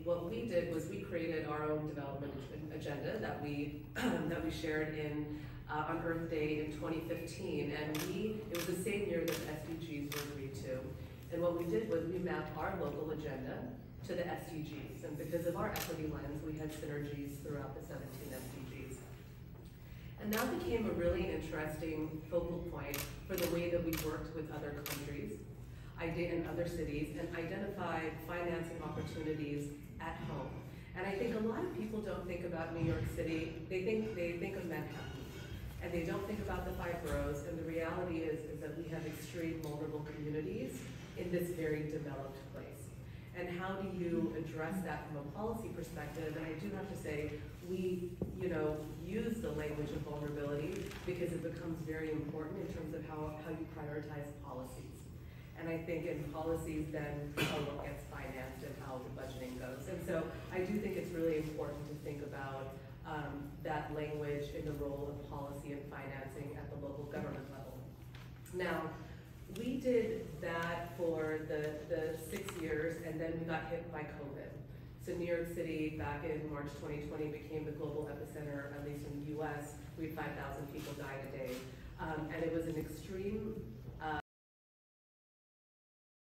what we did was we created our own development agenda that we that we shared on Earth Day in 2015, and it was the same year that SDGs were agreed to. And what we did was we mapped our local agenda to the SDGs, and because of our equity lens, we had synergies throughout the 17 SDGs. And that became a really interesting focal point for the way that we worked with other countries and other cities and identified financing opportunities at home. And I think a lot of people don't think about New York City, they think of Manhattan. And they don't think about the 5 boroughs, and the reality is that we have extreme vulnerable communities in this very developed place. And how do you address that from a policy perspective? And I do have to say, we use the language of vulnerability because it becomes very important in terms of how you prioritize policies. And I think in policies, then how what gets financed and how the budgeting goes. And so I do think it's really important to think about that language in the role of policy and financing at the local government level. Now, we did that for the 6 years, and then we got hit by COVID. So New York City, back in March 2020, became the global epicenter, at least in the US. We had 5,000 people died a day. And it was an extreme